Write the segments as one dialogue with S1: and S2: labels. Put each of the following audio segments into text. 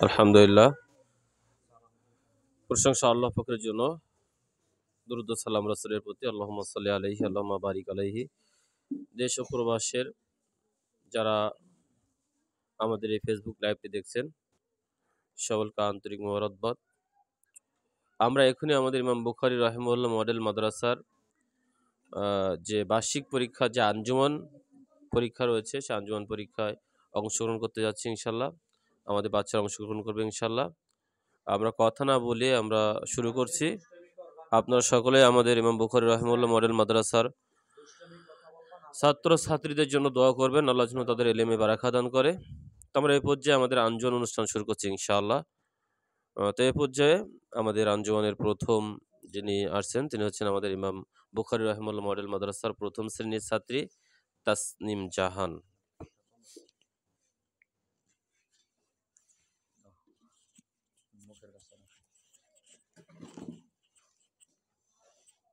S1: আলহামদুলিল্লাহ, প্রশংসা আল্লাহ পাকের জন্য। দুরূদ ও সালাম রাসূলের প্রতি। আল্লাহুম্মা সাল্লি আলাইহি আল্লাহুম্মা বারিক আলাইহি। দেশ ও প্রবাসের যারা আমাদের এই ফেসবুক লাইভটি দেখছেন, সকলকে আন্তরিক মোবারকবাদ। আমরা এখনই আমাদের ইমাম বুখারী রাহিমাহুল্লাহ মডেল মাদ্রাসার যে বার্ষিক পরীক্ষা, যে আঞ্জুমান পরীক্ষা রয়েছে, সে আঞ্জুমান পরীক্ষায় অংশগ্রহণ করতে যাচ্ছি ইনশাল্লাহ। আমাদের বাচ্চারা অংশগ্রহণ করবে ইনশাল্লাহ। আমরা কথা না বলে আমরা শুরু করছি। আপনারা সকলে আমাদের ইমাম বুখারী রাহিমাহুল্লাহ মডেল মাদ্রাসার ছাত্র ছাত্রীদের জন্য দোয়া করবেন, আল্লাহ যেন তাদের ইলমে বারাকা দান করে। তো আমরা এই পর্যায়ে আমাদের আঞ্জুমান অনুষ্ঠান শুরু করছি ইনশাআল্লাহ। তো এই পর্যায়ে আমাদের আঞ্জুমানের প্রথম যিনি আসছেন তিনি হচ্ছেন আমাদের ইমাম বুখারী রাহিমাহুল্লাহ মডেল মাদ্রাসার প্রথম শ্রেণীর ছাত্রী তাসনিম জাহান।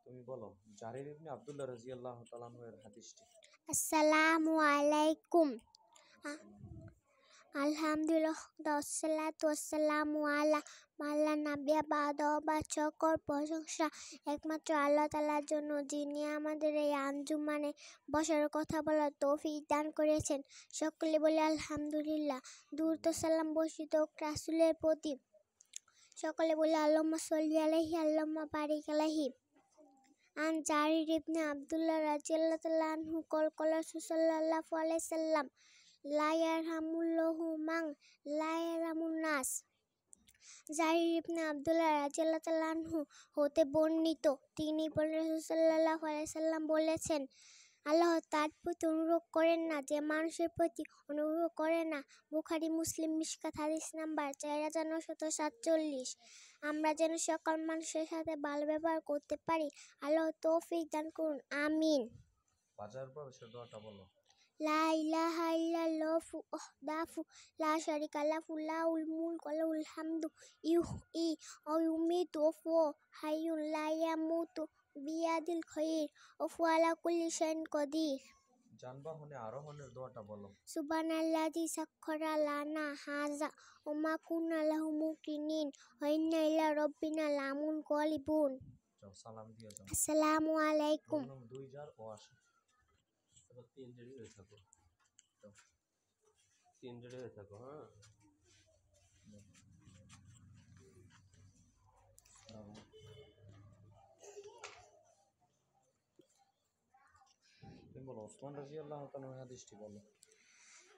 S1: তুমি বলো জারির ইবনে আব্দুল্লাহ রাদিয়াল্লাহু তাআলা আনহু এর হাদিসটি।
S2: আসসালামু আলাইকুম। আলহামদুলিল্লাহ, ওয়াসসালাতু ওয়াসসালামু আলা মাল্লা নাবিয়্যা বা'দাহু। সকল প্রশংসা একমাত্র আল্লাহ তাআলার জন্য, যিনি আমাদের এই আঞ্জুমানে বসার কথা বলার তৌফিক দান করেছেন। সকলে বলে আলহামদুলিল্লাহ। দুরূদ ও সালাম বর্ষিত হোক রাসূলের প্রতি। সকলে বলে আল্লাহুম্মা সাল্লি আলাইহি আল্লাহুম্মা বারিক আলাইহি। আন জারির ইবনে আব্দুল্লাহ রাদিয়াল্লাহু তাআলা আনহু ক্বালা রাসূলুল্লাহ সাল্লাল্লাহু আলাইহি সাল্লাম লা ইয়ারহামুল্লাহু মান লা ইয়ারহামুন নাস। জারির ইবনে আব্দুল্লাহ রাদিয়াল্লাহু তাআলা আনহু হতে বর্ণিত, তিনি বলেন, রাসূল সাল্লাল্লাহু আলাইহি সাল্লাম বলেছেন, আল্লাহ তার প্রতি অনুগ্রহ করেন না যে মানুষের প্রতি অনুগ্রহ করে না। বুখারী, মুসলিম, মিশকাত, হাদিস নাম্বার 4947। আমরা যেন সকল মানুষের সাথে ভালো ব্যবহার করতে পারি, আল্লাহ তৌফিক দান করুন, আমিন।
S1: বাজার প্রবেশের দোয়াটা বলো।
S2: লা ইলাহা ইল্লাল্লাহু ওয়াহদাহু লা শারীকা লাহু লাহুল মুলকু ওয়া লাহুল হামদু ইউহয়ী ওয়া ইউমীতু ওয়া হুয়া হাইয়্যুন লা ইয়ামুতু বিয়াদিল খায়র ওয়া হুয়া আলা কুল্লি শাইইন কাদির।
S1: যানবাহনে আরোহণের দোয়াটা বলো।
S2: সুবহানাল্লাযী সাখখারা লানা হাযা ওয়া মা কুন্না লাহু মুকরিনিন ওয়া ইন্না ইলা রাব্বিনা লামুনকালিবুন।
S1: সালাম দিয়ে যাও।
S2: আসসালামু আলাইকুম।
S1: 2080। এবার 3 রেডি হয়ে থাকো। 3 রেডি হয়ে থাকো। হ্যাঁ, তুমি বলো ওসমান রাদিয়াল্লাহু তাআলা হাদিসটি বলো।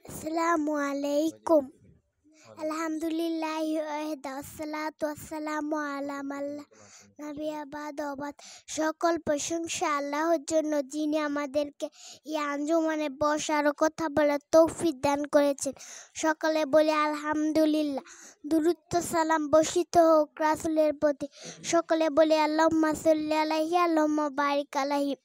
S2: আসসালামু আলাইকুম। আলহামদুলিল্লাহি ওয়াহদা ওয়াসসালাতু ওয়াসসালামু আলা মাল্লা নাবিয়্যা বা'দাহু। সকল প্রশংসা আল্লাহর জন্য, যিনি আমাদেরকে এই আঞ্জুমানে বসার কথা বলার তৌফিক দান করেছেন। সকলে বলে আলহামদুলিল্লাহ। দুরূদ ও সালাম বর্ষিত হোক রাসূলের প্রতি। সকলে বলে আল্লাহুম্মা সাল্লি আলাইহি আল্লাহুম্মা বারিক আলাইহি।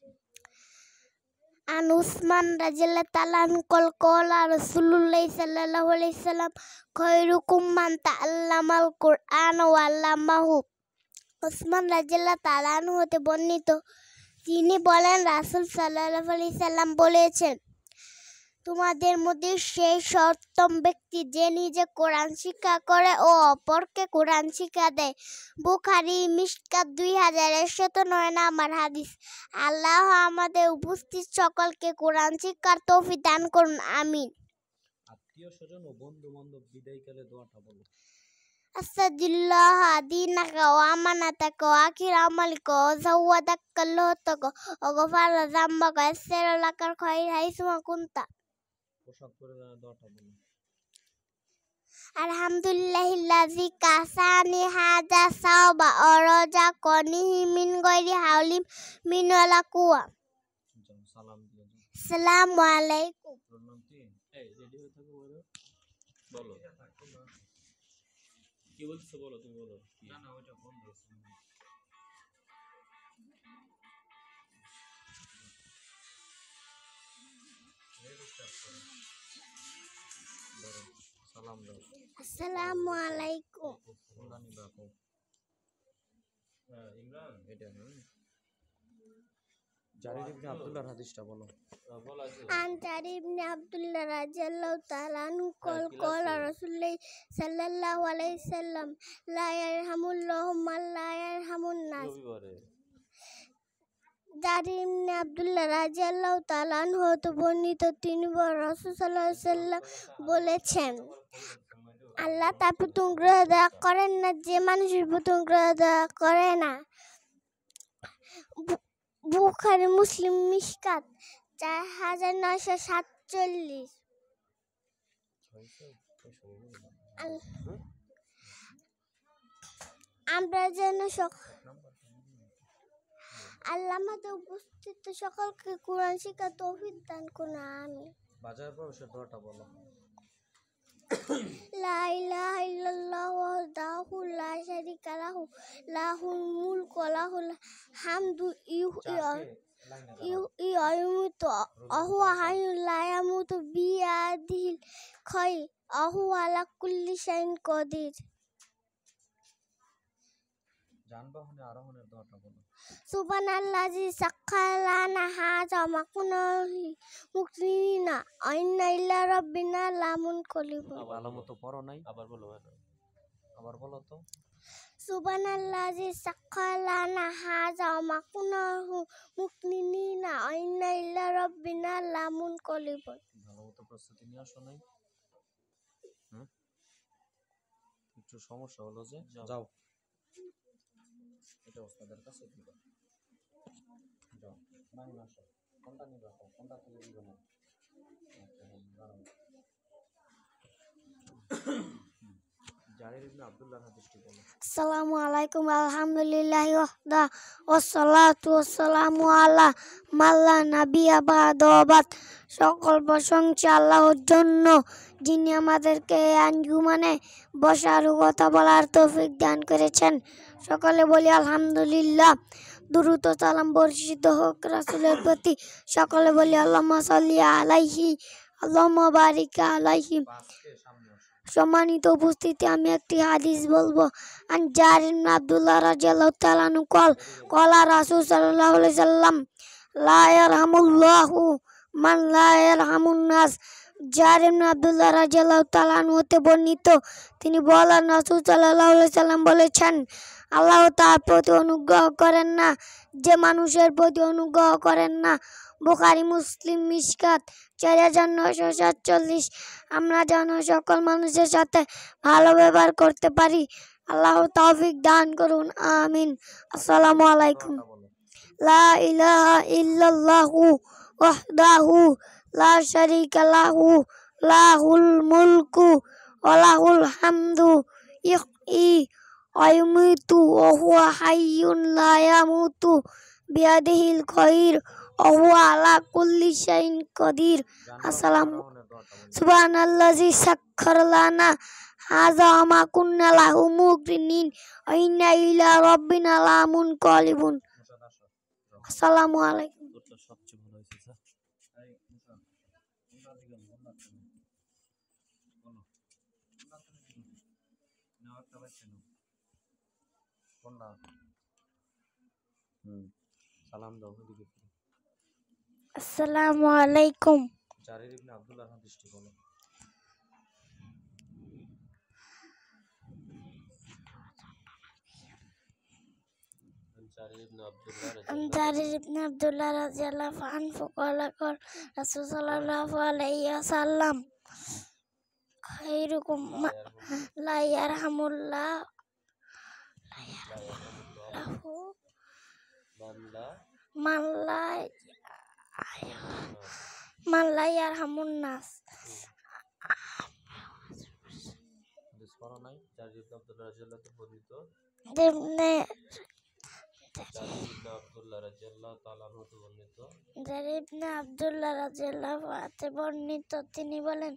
S2: আন উসমান রাদিয়াল্লাহু তাআলা আনহু ক্বালা রাসূলুল্লাহ সাল্লাল্লাহু আলাইহি ওয়াসাল্লাম খায়রুকুম মান তাআল্লামাল কুরআন ওয়া আল্লামাহু। উসমান রাদিয়াল্লাহু তাআলা আনহু হতে বর্ণিত, তিনি বলেন, রাসূল সাল্লাল্লাহু আলাইহি সাল্লাম বলেছেন, তোমাদের মধ্যে সেই সর্বোত্তম ব্যক্তি যে নিজে কোরআন শিক্ষা করে ও অপরকে কোরআন শিক্ষা দেয়। বুখারী, মিশকাত 2109 নাম্বার হাদিস। আল্লাহ আমাদের উপস্থিত সকলকে কোরআন শিক্ষার তৌফিক দান করুন, আমিন।
S1: আত্মীয় স্বজন ও বন্ধু বান্ধব বিদায়কালে দোয়াটা বলো।
S2: আসাদুল্লাহ দীনাকা ওয়া আমানাতাকা ওয়া আখিরা আমালিকা ওয়া যাওয়াদাকা লাহতাকা ওয়া গফারা যামবাকা ওয়া ইয়াসসারা লাকাল খায়র হাইসুমা কুনতা।
S1: পোশাক পরিধানের দোয়াটা বলো।
S2: আলহামদুলিল্লাহিল্লাযী কাসানি হাযা সাওবা ওয়া রাযাকানিহি মিন গায়রি হাওলিন মিন ওয়ালা কুওয়া।
S1: সালাম দিয়ে যাও।
S2: আসসালামু আলাইকুম।
S1: এই রেডি হয়ে থাকো। বলো কি বলছো, বলো তুমি বলো। না না, ওটা বন্ধ আছে। সালাম দাও।
S2: আসসালামু আলাইকুম।
S1: হ্যাঁ ইমরান, এটা
S3: জারির ইবনে আব্দুল্লাহর হাদিসটা বলো।
S1: বলা আছে
S2: عن جرير بن عبد الله رضي الله تعالى عنه قال
S1: كلاس
S2: قال
S1: है।
S2: رسول الله صلى الله عليه وسلم لا يرحم الله من لا يرحم الناس।
S1: রবিবারে
S2: জারির ইবনে আব্দুল্লাহ রাদিয়াল্লাহু তাআলা আনহু হতে বর্ণিত তিনি রাসূল সাল্লাল্লাহু আলাইহি সাল্লাম বলেছেন আল্লাহ তার প্রতি অনুগ্রহ দয়া করেন না যে মানুষের প্রতি অনুগ্রহ দয়া করে না। বুখারী মুসলিম মিশকাত 4947। আমরা যেন আল্লাহ আমাদের উপস্থিত সকলকে কোরআন শিক্ষা তৌফিক দান করুন আমিন।
S3: বাজার প্রবেশের দোয়াটা বলো।
S2: লা ইলাহা ইল্লাল্লাহু ওয়াহদাহু লা শারীকা লাহু লাহুল মুলকু ওয়া লাহুল হামদু ইউমিতু ওয়া হুয়া হাইয়ুন লা ইয়ামুতু বিয়াদিহিল খায়র ওয়া হুয়া আলা কুল্লি শাইইন কাদির।
S3: যানবাহনে আরোহণের দোয়াটা বলো।
S2: সুবহানাল্লাযী সাক্খারা লানা হাযা মা কুন্না মুকরিনিনা ওয়া ইন্না ইলা রাব্বিনা লামুনকালিবুন।
S3: ভালো মতো পড়ো নাই,
S1: আবার বলো
S3: আবার বলো তো।
S2: সুবহানাল্লাযী সাক্খারা লানা হাযা মা কুন্না মুকরিনিনা ওয়া ইন্না ইলা রাব্বিনা লামুনকালিবুন।
S3: ভালো মতো প্রস্তুতি নিয়ে আসো নাই। একটু সমস্যা হলো যে যাও এটা ওস্তাদের কাছে দিবা। যাও নাই আসো, কোনটা নিবা, কোনটা থেকে দিবা না। জারির ইবনে আব্দুল্লাহর হাদিসটি বলো।
S2: আসসালামু আলাইকুম আলহামদুলিল্লাহি ওয়াহদা ওয়াসসালাতু ওয়াসসালামু আলা মাল্লা নাবিয়্যা বা'দাহু। সকল প্রশংসা আল্লাহর জন্য যিনি আমাদেরকে এই আঞ্জুমানে বসার ও কথা বলার তৌফিক দান করেছেন। সকলে বলি আলহামদুলিল্লাহ। দুরূদ ও সালাম বর্ষিত হোক রাসূলের প্রতি। সকলে বলি আল্লাহুম্মা সাল্লি আলাইহি আল্লাহুম্মা বারিক আলাইহি। সম্মানিত উপস্থিতি, আমি একটি হাদিস বলবো। আন জারির ইবনে আব্দুল্লাহ রাদিয়াল্লাহু তাআলা আনহু ক্বালা রাসূল সাল্লাল্লাহু আলাইহি সাল্লাম লা ইয়ারহামুল্লাহু মান লা ইয়ারহামুন নাস। জারির ইবনে আব্দুল্লাহ রাদিয়াল্লাহু তাআলা আনহু হতে বর্ণিত তিনি বলেন রাসূল সাল্লাল্লাহু আলাইহি সাল্লাম বলেছেন আল্লাহ তার প্রতি অনুগ্রহ করেন না যে মানুষের প্রতি অনুগ্রহ করেন না। বুখারী মুসলিম মিশকাত 4947। আমরা যেন সকল মানুষের সাথে ভালো ব্যবহার করতে পারি। আল্লাহ তৌফিক দান করুন আমিন। আসসালামু আলাইকুম। লা ইলাহা ইল্লাল্লাহু ওয়াহদাহু লা শারীকা লাহু লাহুল মুলকু ওয়া লাহুল হামদু ইহয়ি ওয়া ইউমীতু ওয়া হুয়া হাইয়ুন লা ইয়ামুতু বিয়াদিহিল খায়র ওয়া হুয়া আলা কুল্লি শাইইন কাদির। আসসালামু সুবহানাল্লাযী সাক্খারা লানা হাযা মা কুন্না লাহু মুকরিনিন ওয়া ইন্না ইলা রাব্বিনা লামুনকালিবুন। আসসালামু আলাইকুম।
S1: তোরটা সবচেয়ে ভালো হয়েছে স্যার।
S3: সালাম দাও।
S2: আসসালামু আলাইকুম।
S3: জারির ইবনে আব্দুল্লাহর হাদিসটি বলো।
S2: জারির ইবনে আব্দুল্লাহ রাদিয়াল্লাহু আনহু ক্বালা ক্বালা রাসূল সাল্লাল্লাহু আলাইহি ওয়াসাল্লাম খায়রুকুম লা ইয়ারহামুল্লাহু মান লা ইয়ারহামুন নাস।
S3: হাদিস পড়ো নাই। জারির ইবনে আব্দুল্লাহ রাদিয়াল্লাহু তাআলা বর্ণিত
S2: জারির ইবনে আব্দুল্লাহ রাদিয়াল্লাহু আনহু বর্ণিত তিনি বলেন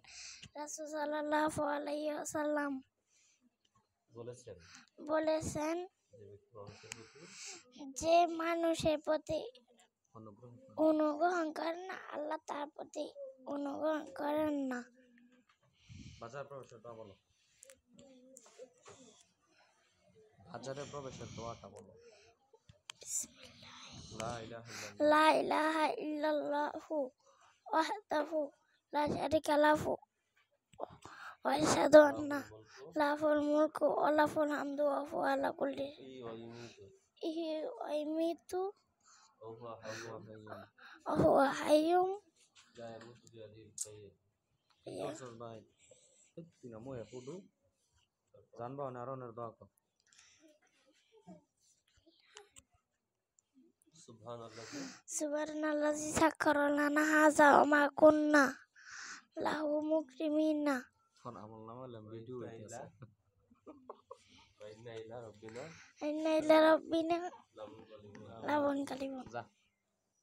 S2: রাসূল সাল্লাল্লাহু আলাইহি ওয়াসাল্লাম বলেছেন যে মানুষের প্রতি অনুগ্রহ করেন না আল্লাহ তার প্রতি অনুগ্রহ করেন না।
S3: বাজার প্রবেশের দোয়া বলো। বাজারে প্রবেশের দোয়াটা বলো।
S2: বিসমিল্লাহ
S3: লা ইলাহা ইল্লাল্লাহ
S2: লা ইলাহা ইল্লাল্লাহু ওয়াহদাহু লা শারীকা লাহু ওয়া আশহাদু আন্না লাহুল মুলকু ওয়া লাহুল হামদু ওয়া হুয়া আলা কুল্লি শাইইন ওয়া ইউমিতু ওয়া হুয়া হাইয়ুম
S3: দর্শক ভাই তিনা মোয়ে পুডু যানবাহন আরোহণের দোয়া কর
S2: সুবহানাল্লাযী সাক্কারা লানা হাযা ওয়া মা কুন্না লাহু মুকরিমিনা
S3: তখন আমল নামা ভিডিও হইতেছে
S2: ইন্না ইলা রাব্বিনা লামুনকালিবুন।
S3: যা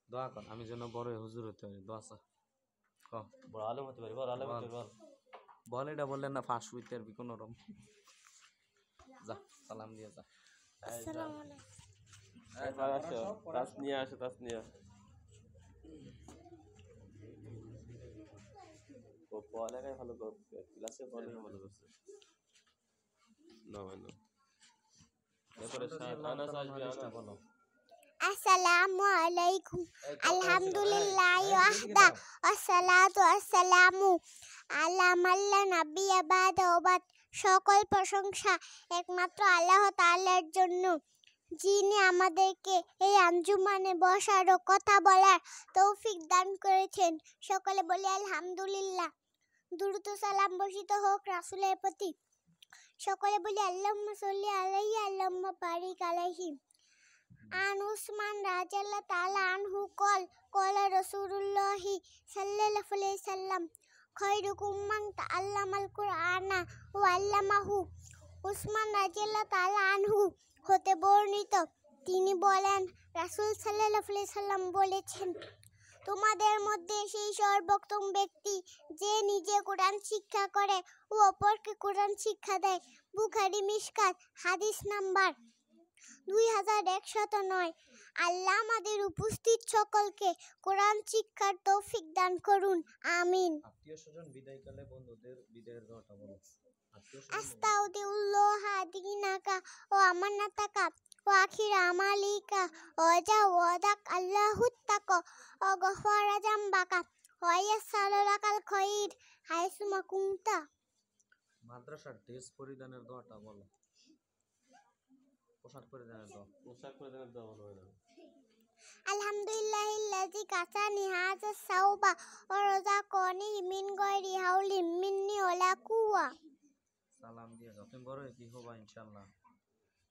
S3: দোয়া কর আমি যেন বড় হুজুর হতে পারি দোয়া চা
S1: বড় আলেম হতে পারি, বড় আলেম হতে পারি।
S3: বল এটা বললেন না ফাঁস হইতে আর কোনো রকম যা সালাম দিয়ে যা
S2: আসসালামু আলাইকুম।
S1: তাসনিয়া আসে, তাসনিয়া ও পড়ালেখায় ভালো করছে, ক্লাসে পড়ালেখা ভালো করছে। না না এরপরে আনাস আসবে, আনাস
S3: বলো
S2: আসসালামু আলাইকুম আলহামদুলিল্লাহি ওয়াহদা ওয়াসসালাতু ওয়াসসালামু আলা মাল্লা নাবিয়্যা বাদা ওবাদ। সকল প্রশংসা একমাত্র আল্লাহ তাআলার জন্য, যিনি আমাদেরকে এই আঞ্জুমানে বসার ও কথা বলার তৌফিক দান করেছেন। সকলে বলি আলহামদুলিল্লাহ। দুরূদ ও সালাম বর্ষিত হোক রাসূলের প্রতি। সকলে বলি আল্লাহুম্মা সাল্লি আলাইহি আল্লাহুম্মা বারিক আলাইহি। আন উসমান রাদিয়াল্লাহু তাআলা আনহু কলা রাসূলুল্লাহি সাল্লাল্লাহু আলাইহি সাল্লাম খায়রুকুম মান তাআল্লামাল কুরআনা ওয়া আল্লামাহু। উসমান রাদিয়াল্লাহু তাআলা আনহু হতে বর্ণিত, তিনি বলেন রাসূল সাল্লাল্লাহু আলাইহি সাল্লাম বলেছেন, তোমাদের মধ্যে সেই সর্বোত্তম ব্যক্তি যে নিজে কোরআন শিক্ষা করে ও অপরকে কোরআন শিক্ষা দেয়। বুখারী মিশকাত হাদিস নাম্বার 2109। আল্লাহ আমাদের উপস্থিত সকলকে কোরআন শিক্ষার তৌফিক দান করুন, আমিন।
S3: আত্মীয় স্বজন বিদায়কালে বন্ধুদের বিদায়ের দোয়াটা বলো।
S2: আস্তাউদিল্লাহ দিনাকা ও আমানাতাকা ও আখির আমালিকা ও জাওয়াদাক আল্লাহুত তাকা ও গফারা জামবাকা ও ইয়াসসালাকাল খাইর হাইসুমা কুনতা।
S3: মাদ্রাসার ড্রেস পরিধানের দোয়াটা বলো। পোশাক পরিধানের দোয়া।
S1: পোশাক পরিধানের দোয়া বলো না।
S2: আলহামদুলিল্লাহিল্লাযী কাসানি হাযা সাওবা ওয়া রাযাকানি মিন গায়রি হাওলিন মিন্নি ওয়ালা কুওয়া।
S3: সালাম দিয়ে যাও, তুমি বড় কি হবা ইনশাআল্লাহ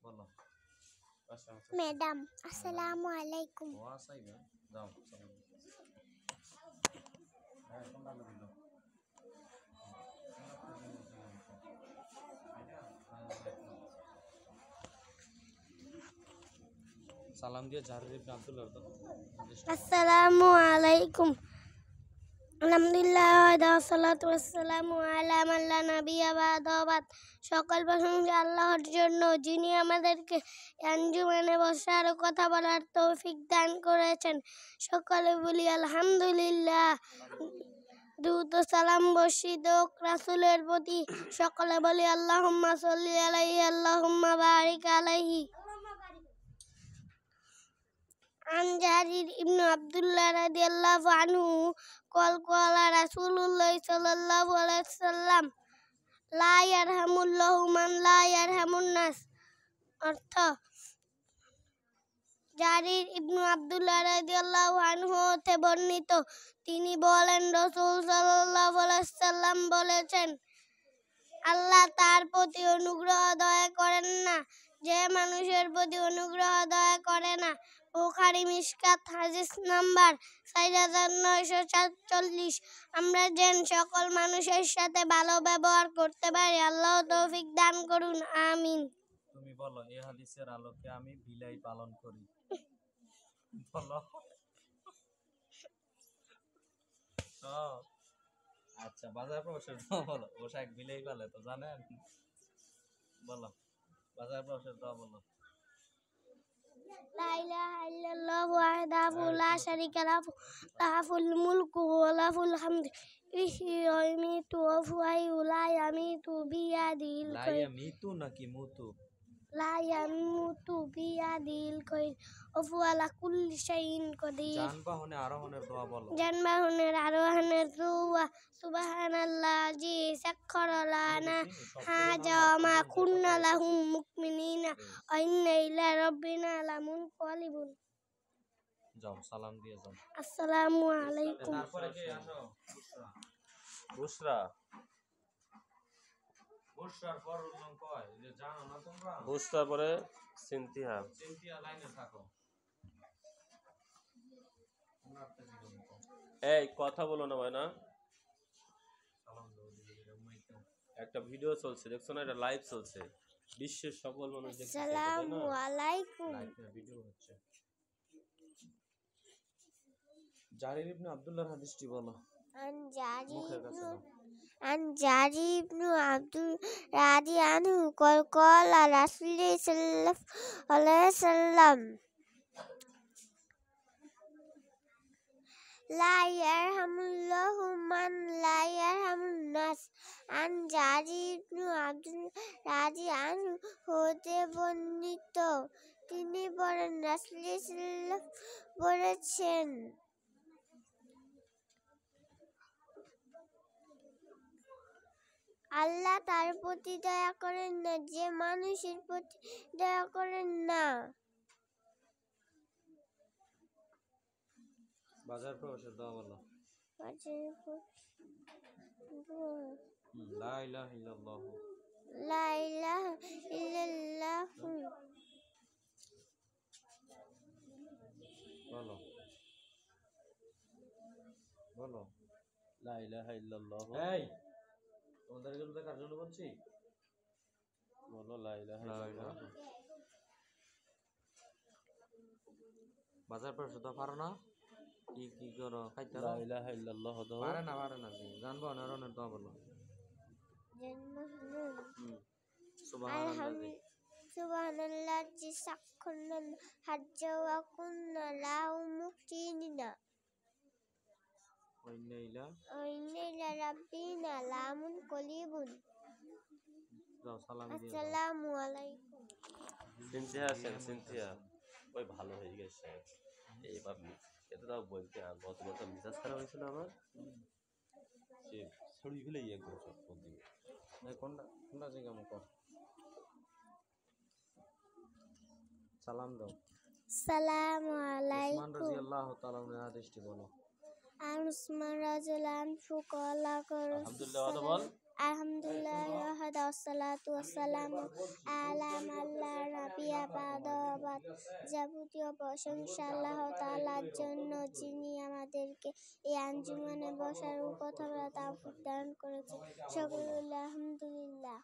S3: বলো।
S2: ম্যাডাম আসসালামু আলাইকুম।
S3: ওয়া সাইবা যাও সালাম হ্যাঁ কোনটা দিলো সালাম দিয়ে জারির ইবনে আব্দুল্লাহ তো
S2: আসসালামু আলাইকুম আলহামদুলিল্লাহ ওয়া সালাতু ওয়াসসালামু আলা মান লা নাবিয়্যা বা'দা। সকল প্রশংসা আল্লাহর জন্য, যিনি আমাদেরকে আঞ্জুমানে বসার ও কথা বলার তৌফিক দান করেছেন। সকলে বলি আলহামদুলিল্লাহ। দুরূদ ও সালাম বর্ষিত হোক রাসূলের প্রতি। সকলে বলি আল্লাহুম্মা সাল্লি আলাইহি আল্লাহুম্মা বারিক আলাইহি। আন জারির ইবনে আব্দুল্লাহ রাদিয়াল্লাহু আনহু ক্বালা রাসূলুল্লাহ সাল্লাল্লাহু আলাইহি ওয়াসাল্লাম লা ইয়ারহামুল্লাহু মান লা ইয়ারহামুন নাস। অর্থ, জারির ইবনে আব্দুল্লাহ রাদিয়াল্লাহু আনহু হতে বর্ণিত, তিনি বলেন রাসূল সাল্লাল্লাহু আলাইহি ওয়াসাল্লাম বলেছেন, আল্লাহ তার প্রতি অনুগ্রহ দয়া করেন না যে মানুষের প্রতি অনুগ্রহ দয়া করে না। বুখারী মিশকাত হাদিস নাম্বার 4947। আমরা যেন সকল মানুষের সাথে ভালো ব্যবহার করতে পারি, আল্লাহ তৌফিক দান করুন, আমিন।
S3: তুমি বলো এই হাদিসের আলোকে আমি বিলাই পালন করি বলো। আচ্ছা বাজার প্রবেশের দোয়া বলো। পোশাক বিলাই পালে তো জানেন বলো। বাজার প্রবেশের দোয়া বলো।
S2: লা ইলাহা ইল্লাল্লাহু ওয়াহদাহু লা শারীকা লাহু লাহুল মুলকু ওয়া লাহুল হামদু ইহয়ি ওয়া ইউমীতু ওয়া হুয়া হাইয়্যুন লা ইয়ামুতু বিয়াদিহিল
S3: লা
S2: খায়র।
S3: ইয়ামিতু নাকি মুতু?
S2: লা ইয়ামুতু বিয়াদিল খায়র ওয়া হুয়া আলা কুল্লি শাইইন কাদির।
S3: যানবাহনে আরোহণের দোয়া বলো।
S2: যানবাহনের আরোহণের দোয়া সুবহানাল্লাযী সাখখারা লানা হাযা ওয়া মা কুন্না লাহু মুকমিনিনা ওয়া ইন্না ইলা রাব্বিনা লামুনকালিবুন।
S3: যাও সালাম দিয়ে যাও।
S2: আসসালামু আলাইকুম।
S3: তারপরে কে আসো?
S1: বুশরা
S3: বুশরার পর উল্লং কয় যে জানো না তোমরা?
S1: বুশরার পরে সিনথিয়া।
S3: চিন্তিয়া লাইনে থাকো। ওনার তো জীবন কম।
S1: এই কথা বলো না ভাই না,
S3: সালাম দাও দিদি মাইকে।
S1: একটা ভিডিও চলছে দেখছো না, এটা লাইভ চলছে, বিশ্বের সকল মানুষ দেখতেছে এটা, তাই না?
S2: আসসালামু আলাইকুম।
S3: লাইভে ভিডিও হচ্ছে। জারির ইবনে আব্দুল্লাহর হাদিসটি বলো। মুখের কাছে নাও।
S2: عن جرير بن عبد رضي عنه قال قال رسول الله صلى الله عليه وسلم لا يرحم الله من لا يرحم الناس। عن جرير بن عبد رضي عنه হতে বর্ণিত, তিনি বলেন রাসূল সাল্লাল্লাহু বলেছেন, আল্লাহ তার প্রতি দয়া করেন না যে মানুষের প্রতি দয়া করেন না।
S3: বাজার প্রবেশের দোয়া বলো। লা ইলাহা ইল্লাল্লাহ।
S2: লা ইলাহা ইল্লাল্লাহ।
S3: বলো বলো।
S1: লা ইলাহা ইল্লাল্লাহ।
S3: এই তোমাদের এগুলো দেখার জন্য বলছি।
S1: বলো লা ইলাহা
S3: লা
S1: ইল্লাল্লাহ।
S3: ইলাহা। বাজার প্রবেশের দোয়া পারো না? কি করো? খাইতে
S1: লা ইলাহা ইল্লাল্লাহ দাও।
S3: পারে না জি। জানবো না রনের দোয়া বলো। সুবহানাল্লাহি।
S2: সুবহানাল্লাযী সাখখারা হাজ্জা ওয়া কুন্না লাহু মুকরিনিনা
S3: ওয়া ইন্না
S2: ইলা রাব্বিনা লামুনকালিবুন।
S3: যাও সালাম দিয়ে যাও।
S2: আসসালামু আলাইকুম।
S1: সিনথিয়া আছেন, সিনথিয়া ওই ভালো হয়ে গেছে এইবার। এটা তাও বলতে গত বছর মিজাজ খারাপ হয়েছিল আমার, সে ছড়ি ফেলে একদম সব বলতে
S3: কোনটা জায়গা মুখো সালাম দাও।
S2: আসসালামু
S3: উসমান
S2: আলাইকুম।
S3: রাদিয়াল্লাহু তাআলা এর হাদিসটি বলো।
S2: আর উসমান রাদিয়াল্লাহু আনহু কলা
S1: আলহামদুলিল্লাহ বল।
S2: আলহামদুলিল্লাহ ওয়াহদা ওয়াসসালাতু ওয়াসসালামু আলা মান লা নাবিয়্যা বা'দাহু। যাবতীয় প্রশংসা আল্লাহ তাআলার জন্য, যিনি আমাদেরকে এই আঞ্জুমানে বসার ও কথা বলার তৌফিক দান করেছেন। সকলে আলহামদুলিল্লাহ।